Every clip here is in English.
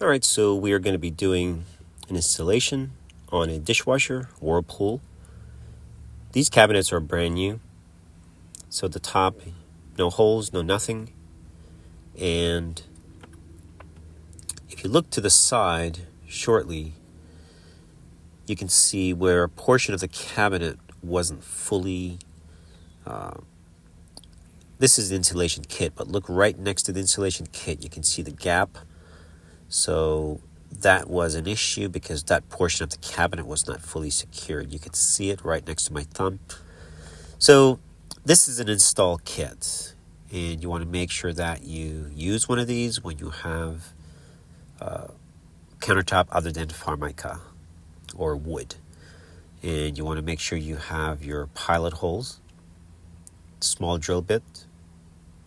Alright, so we are going to be doing an installation on a dishwasher, Whirlpool. These cabinets are brand new. So at the top, no holes, no nothing. And if you look to the side shortly, you can see where a portion of the cabinet wasn't fully... this is the insulation kit, but look right next to the insulation kit, you can see the gap. So that was an issue because that portion of the cabinet was not fully secured. You could see it right next to my thumb. So this is an install kit, and you want to make sure that you use one of these when you have countertop other than Formica or wood. And you want to make sure you have your pilot holes, small drill bit,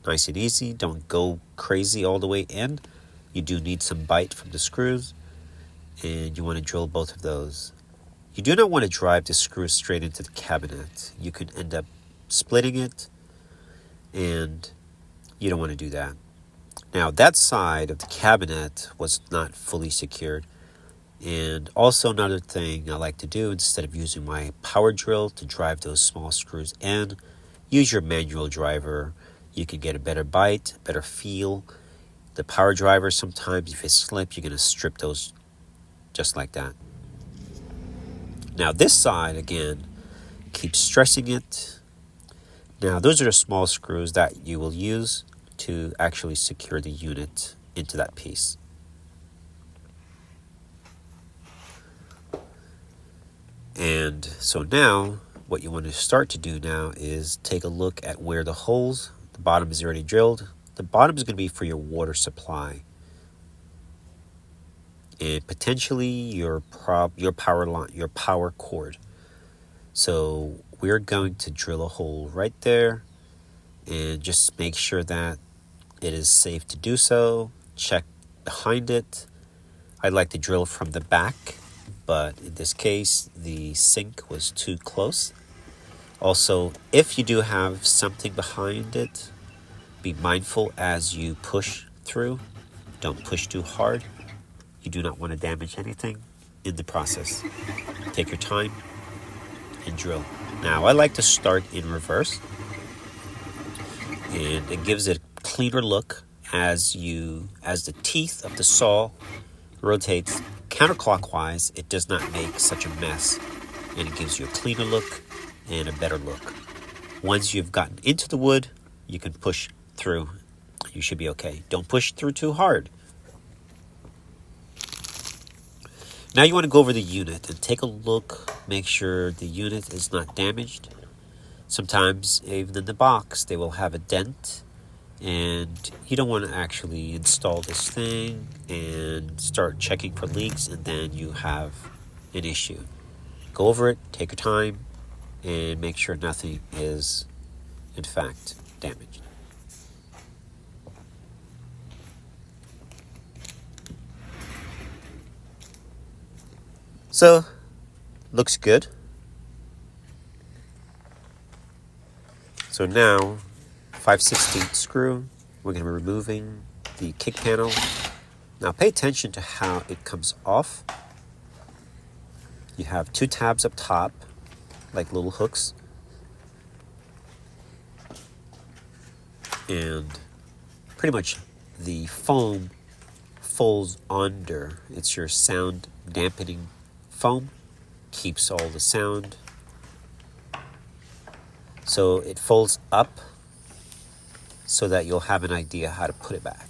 nice and easy. Don't go crazy all the way in. You do need some bite from the screws, and you want to drill both of those. You do not want to drive the screw straight into the cabinet. You could end up splitting it, and you don't want to do that. Now, that side of the cabinet was not fully secured. And also another thing I like to do, instead of using my power drill to drive those small screws in, use your manual driver. You can get a better bite, better feel. The power driver, sometimes if it slips, you're going to strip those just like that. Now this side, again, keep stressing it. Now those are the small screws that you will use to actually secure the unit into that piece. And so now what you want to start to do now is take a look at where the holes, the bottom is already drilled. The bottom is going to be for your water supply and potentially your power line, your power cord. So we're going to drill a hole right there and just make sure that it is safe to do so. Check behind it. I like to drill from the back, but in this case the sink was too close. Also, if you do have something behind it, be mindful as you push through. Don't push too hard. You do not want to damage anything in the process. Take your time and drill. Now, I like to start in reverse, and it gives it a cleaner look as the teeth of the saw rotates counterclockwise. It does not make such a mess, and it gives you a cleaner look and a better look. Once you've gotten into the wood, you can push through. You should be okay. Don't push through too hard. Now you want to go over the unit and take a look, make sure the unit is not damaged. Sometimes even in the box they will have a dent, and you don't want to actually install this thing and start checking for leaks and then you have an issue. Go over it, take your time, and make sure nothing is in fact damaged. So, looks good. So now, 5/16 screw, we're going to be removing the kick panel. Now pay attention to how it comes off. You have two tabs up top, like little hooks. And pretty much the foam folds under. It's your sound dampening foam, keeps all the sound. So it folds up so that you'll have an idea how to put it back.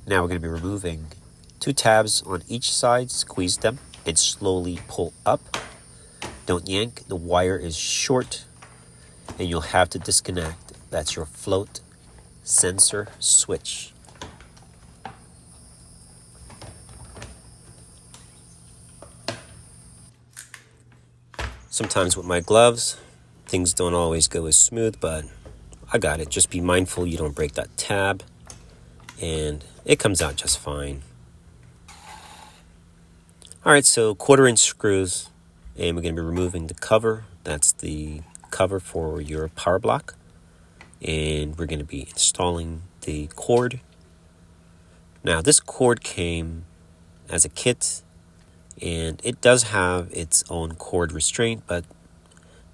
Now we're going to be removing two tabs on each side. Squeeze them and slowly pull up. Don't yank. The wire is short and you'll have to disconnect. That's your float sensor switch. Sometimes with my gloves, things don't always go as smooth, but I got it. Just be mindful you don't break that tab, and it comes out just fine. Alright, so 1/4 inch screws, and we're going to be removing the cover. That's the cover for your power block, and we're going to be installing the cord. Now this cord came as a kit, and it does have its own cord restraint, but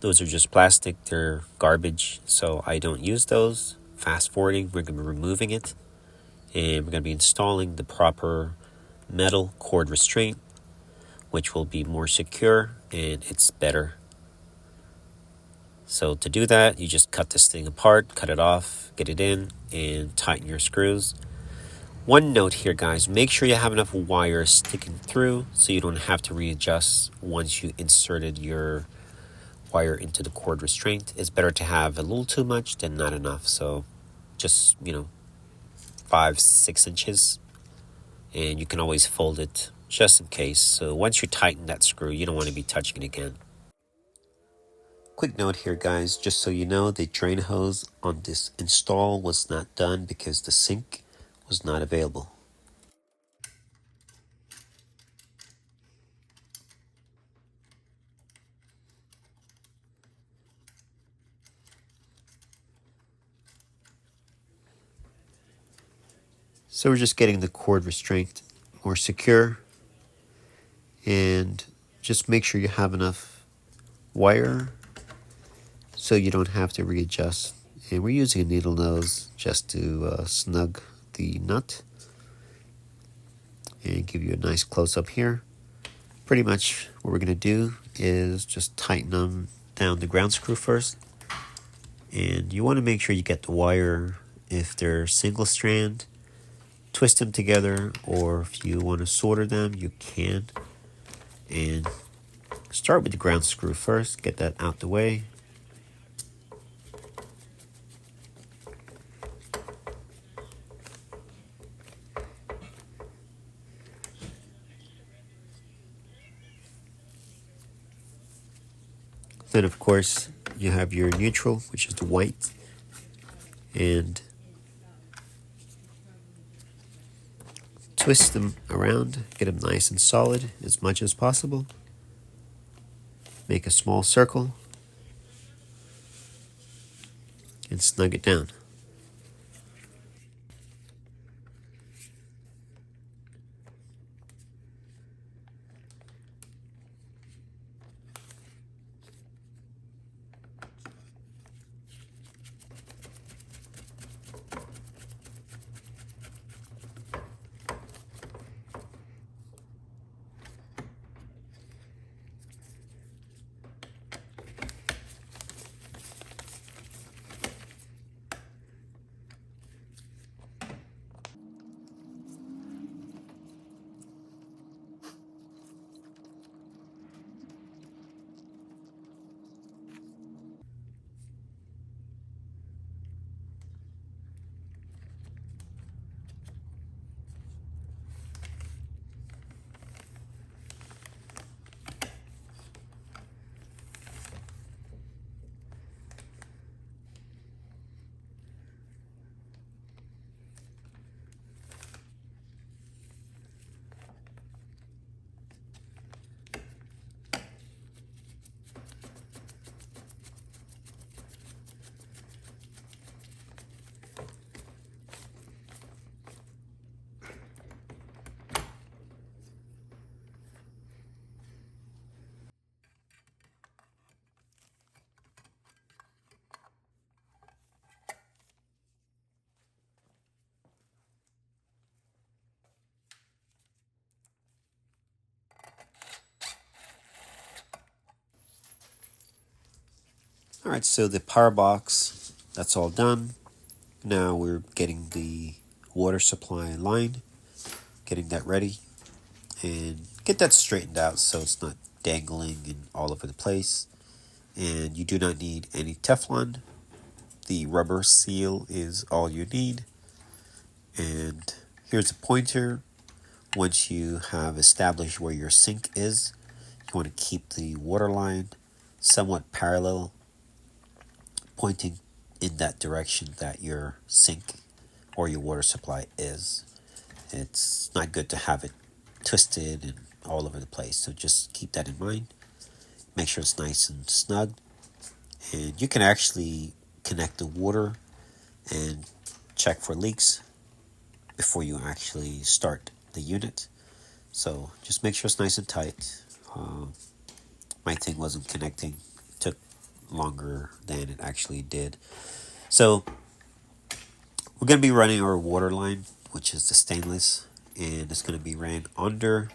those are just plastic, they're garbage, so I don't use those. Fast forwarding, we're going to be removing it, and we're going to be installing the proper metal cord restraint, which will be more secure and it's better. So to do that, you just cut this thing apart, cut it off, get it in, and tighten your screws. One note here, guys, make sure you have enough wire sticking through so you don't have to readjust once you inserted your wire into the cord restraint. It's better to have a little too much than not enough. So just, 5-6 inches, and you can always fold it just in case. So once you tighten that screw, you don't want to be touching it again. Quick note here, guys, just so you know, the drain hose on this install was not done because the sink was not available. So we're just getting the cord restraint more secure, and just make sure you have enough wire so you don't have to readjust. And we're using a needle nose just to snug the nut and give you a nice close-up here. Pretty much what we're going to do is just tighten them down the ground screw first. And you want to make sure you get the wire, if they're single strand, twist them together, or if you want to solder them, you can. And start with the ground screw first, get that out the way. Then of course you have your neutral, which is the white, and twist them around, get them nice and solid as much as possible. Make a small circle and snug it down. Alright, so the power box, that's all done. Now we're getting the water supply line, getting that ready, and get that straightened out so it's not dangling and all over the place. And you do not need any Teflon. The rubber seal is all you need. And here's a pointer. Once you have established where your sink is, you want to keep the water line somewhat parallel, pointing in that direction that your sink or your water supply is. It's not good to have it twisted and all over the place, so just keep that in mind. Make sure it's nice and snug, And you can actually connect the water and check for leaks before you actually start the unit. So just make sure it's nice and tight. My thing wasn't connecting. It took longer than it actually did. So we're going to be running our water line, which is the stainless, and it's going to be ran under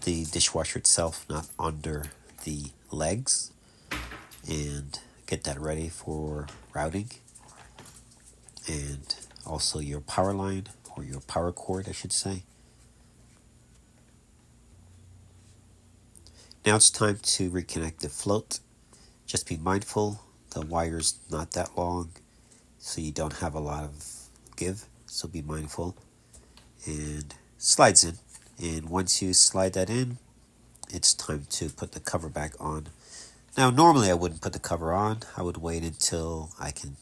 the dishwasher itself, not under the legs, and get that ready for routing. And also your power line, or your power cord I should say. Now it's time to reconnect the float. Just be mindful, the wire's not that long, so you don't have a lot of give, so be mindful. And slides in, and once you slide that in, it's time to put the cover back on. Now normally I wouldn't put the cover on. I would wait until I can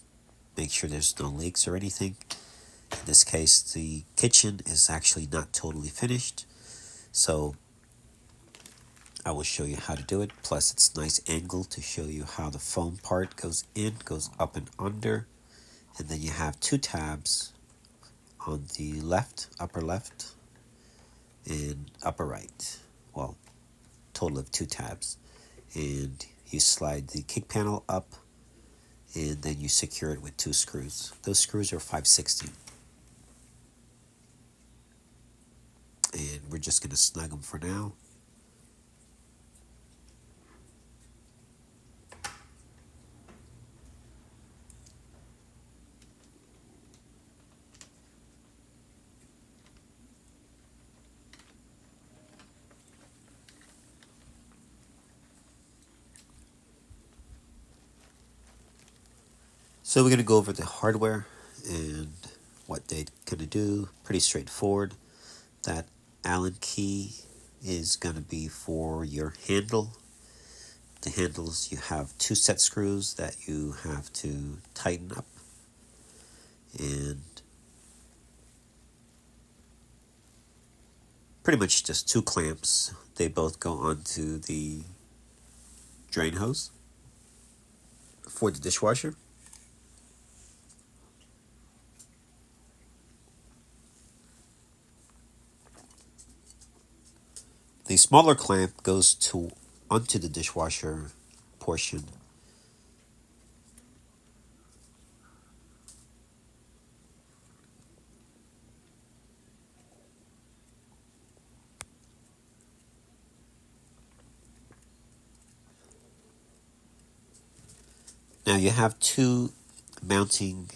make sure there's no leaks or anything. In this case, the kitchen is actually not totally finished, so I will show you how to do it. Plus it's nice angle to show you how the foam part goes in, goes up and under. And then you have two tabs on the left, upper left, and upper right. Well, total of two tabs. And you slide the kick panel up, and then you secure it with two screws. Those screws are 5/16. And we're just going to snug them for now. So we're going to go over the hardware and what they're going to do. Pretty straightforward. That Allen key is going to be for your handle. The handles, you have two set screws that you have to tighten up. And pretty much just two clamps. They both go onto the drain hose for the dishwasher. The smaller clamp goes onto the dishwasher portion. Now you have two mounting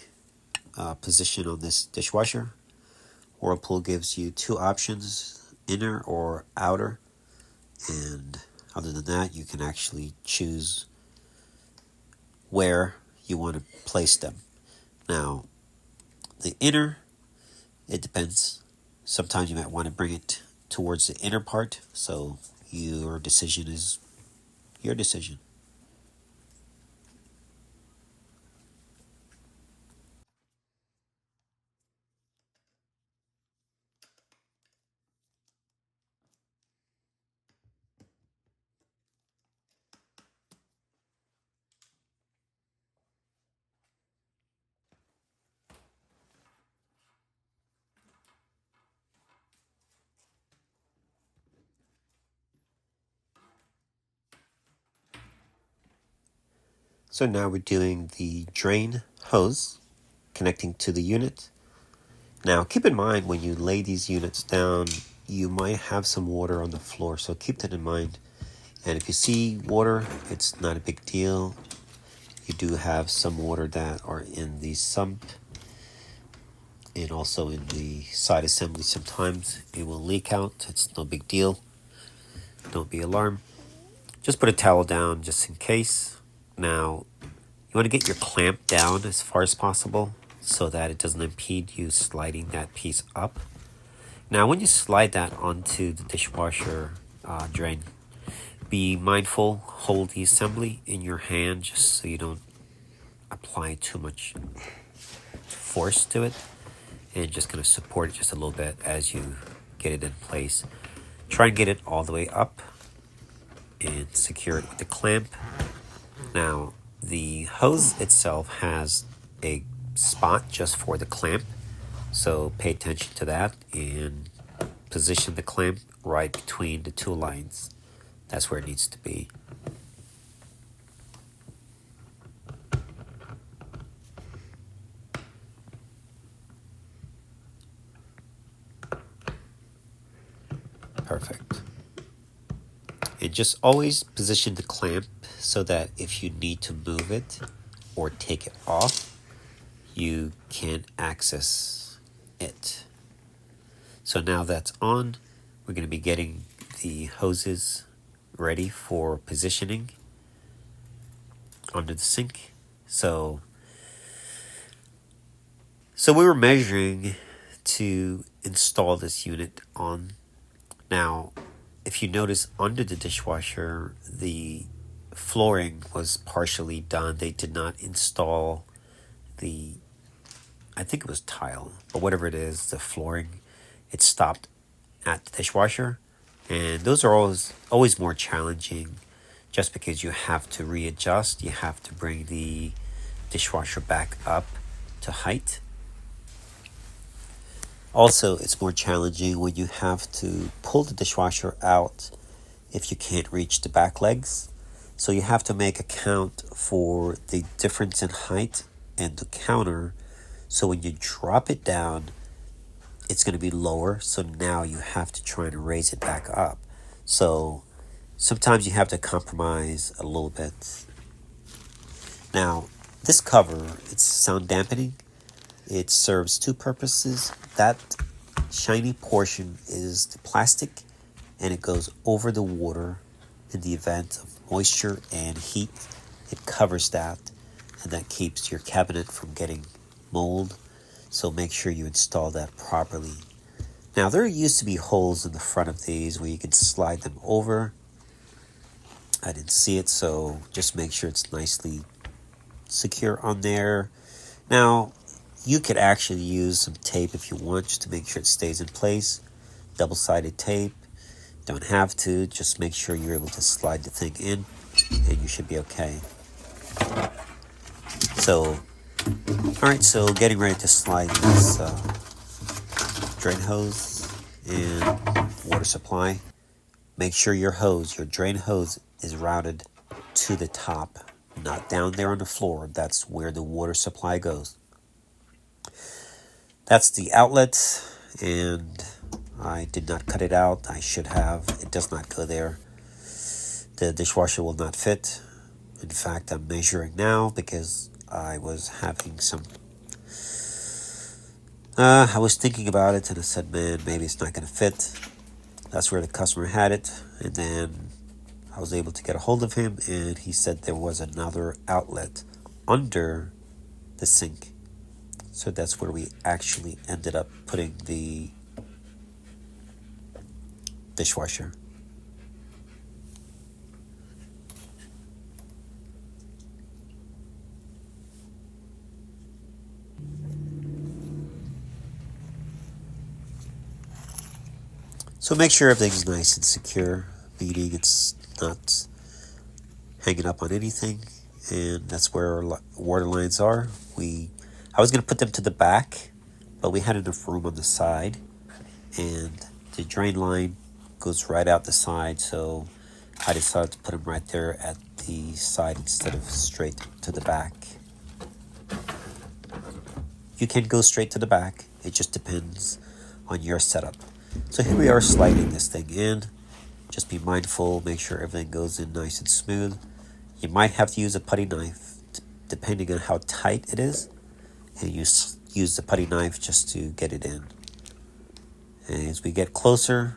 position on this dishwasher. Whirlpool gives you two options, inner or outer. And other than that, you can actually choose where you want to place them. Now, the inner, it depends. Sometimes you might want to bring it towards the inner part, so your decision is your decision. So now we're doing the drain hose connecting to the unit. Now keep in mind when you lay these units down, you might have some water on the floor, so keep that in mind. And if you see water, it's not a big deal. You do have some water that are in the sump and also in the side assembly. Sometimes it will leak out. It's no big deal. Don't be alarmed. Just put a towel down just in case. Now, you want to get your clamp down as far as possible so that it doesn't impede you sliding that piece up. Now, when you slide that onto the dishwasher drain, be mindful, hold the assembly in your hand just so you don't apply too much force to it, and just going to support it just a little bit as you get it in place. Try and get it all the way up and secure it with the clamp. Now, The hose itself has a spot just for the clamp, so pay attention to that and position the clamp right between the two lines. That's where it needs to be. Perfect. And just always position the clamp so that if you need to move it or take it off, you can access it. So now that's on, we're going to be getting the hoses ready for positioning under the sink. So we were measuring to install this unit on. Now, if you notice under the dishwasher, the flooring was partially done. They did not install I think it was tile, but whatever it is, the flooring, it stopped at the dishwasher. And those are always more challenging just because you have to readjust. You have to bring the dishwasher back up to height. Also, it's more challenging when you have to pull the dishwasher out if you can't reach the back legs. So you have to make account for the difference in height and the counter. So when you drop it down, it's going to be lower. So now you have to try and raise it back up. So sometimes you have to compromise a little bit. Now, this cover, it's sound dampening. It serves two purposes. That shiny portion is the plastic, and it goes over the water in the event of moisture and heat. It covers that, and that keeps your cabinet from getting mold. So make sure you install that properly. Now, there used to be holes in the front of these where you can slide them over. I didn't see it, so just make sure it's nicely secure on there. Now, you could actually use some tape if you want, just to make sure it stays in place. Double-sided tape. Don't have to, just make sure you're able to slide the thing in, and you should be okay. So, alright, so getting ready to slide this drain hose and water supply. Make sure your drain hose is routed to the top, not down there on the floor. That's where the water supply goes. That's the outlet, and I did not cut it out. I should have. It does not go there. The dishwasher will not fit. In fact, I'm measuring now because I was having some... I was thinking about it, and I said, man, maybe it's not going to fit. That's where the customer had it, and then I was able to get a hold of him, and he said there was another outlet under the sink. So that's where we actually ended up putting the dishwasher. So make sure everything's nice and secure, meaning it's not hanging up on anything, and that's where our water lines are. I was going to put them to the back, but we had enough room on the side, and the drain line goes right out the side, so I decided to put them right there at the side instead of straight to the back. You can go straight to the back, it just depends on your setup. So here we are sliding this thing in. Just be mindful, make sure everything goes in nice and smooth. You might have to use a putty knife depending on how tight it is, and you use the putty knife just to get it in. And as we get closer,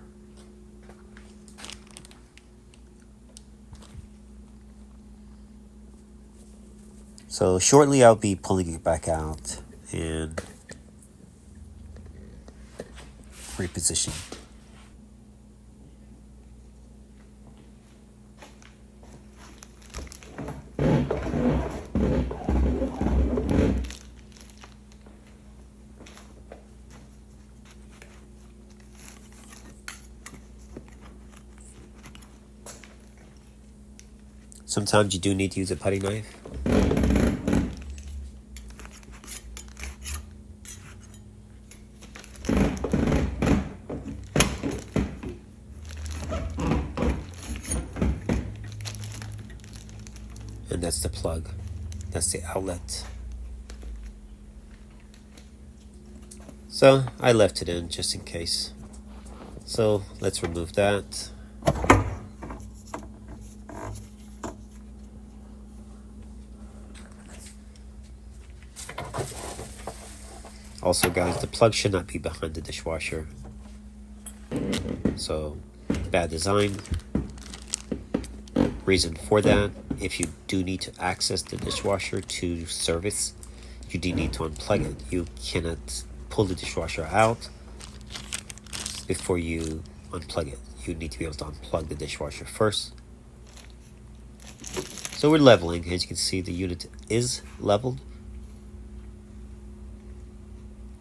so shortly I'll be pulling it back out and reposition. Sometimes you do need to use a putty knife. And that's the plug. That's the outlet. So I left it in just in case. So let's remove that. Also guys, the plug should not be behind the dishwasher. So bad design. Reason for that, if you do need to access the dishwasher to service, you do need to unplug it. You cannot pull the dishwasher out before you unplug it. You need to be able to unplug the dishwasher first. So we're leveling. As you can see, the unit is leveled.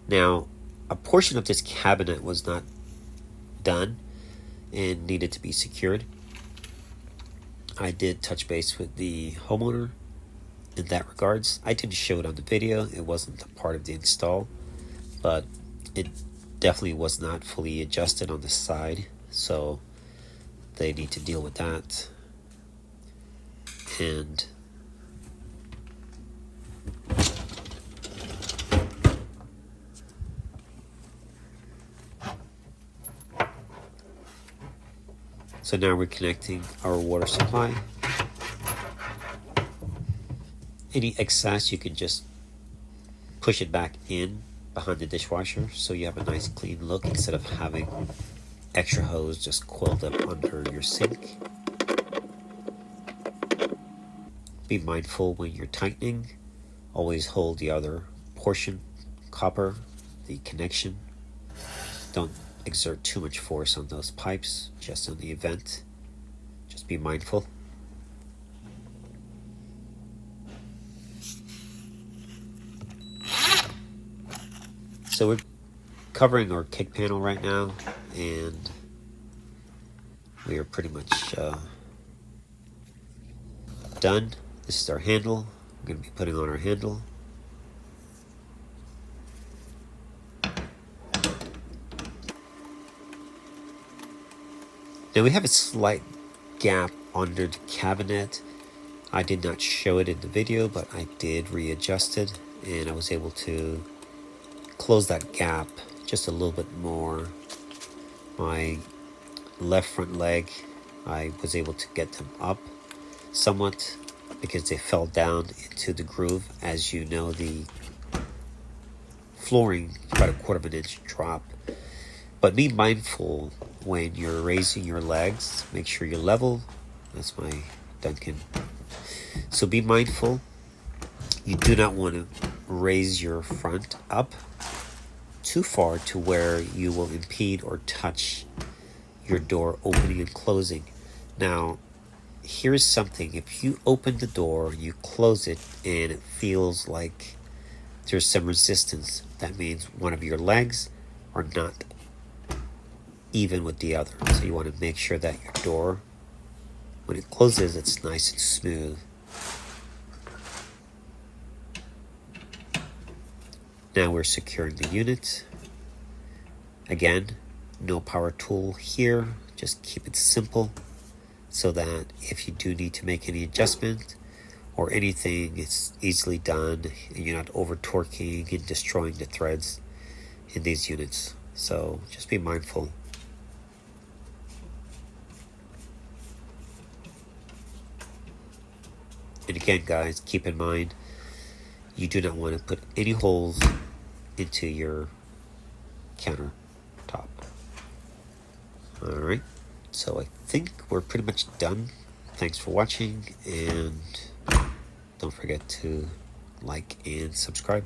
Now, a portion of this cabinet was not done and needed to be secured. I did touch base with the homeowner in that regards. I didn't show it on the video. It wasn't a part of the install, but it definitely was not fully adjusted on the side, so they need to deal with that. And so now we're connecting our water supply. Any excess, you can just push it back in behind the dishwasher so you have a nice clean look instead of having extra hose just coiled up under your sink. Be mindful when you're tightening. Always hold the other portion, copper, the connection. Don't exert too much force on those pipes, just in the event. Just be mindful. So we're covering our kick panel right now, and we are pretty much done. This is our handle. We're going to be putting on our handle. Now we have a slight gap under the cabinet. I did not show it in the video, but I did readjust it, and I was able to close that gap just a little bit more. My left front leg, I was able to get them up somewhat because they fell down into the groove. As you know, the flooring is about 1/4 of an inch drop. But be mindful when you're raising your legs. Make sure you're level. That's my Duncan. So be mindful. You do not want to raise your front up too far to where you will impede or touch your door opening and closing. Now, here's something. If you open the door, you close it, and it feels like there's some resistance, that means one of your legs are not even with the other. So you want to make sure that your door, when it closes, it's nice and smooth. Now we're securing the unit. Again, no power tool here. Just keep it simple so that if you do need to make any adjustment or anything, it's easily done and you're not over torquing and destroying the threads in these units. So just be mindful. And again, guys, keep in mind, you do not want to put any holes into your countertop. Alright, so I think we're pretty much done. Thanks for watching, and don't forget to like and subscribe.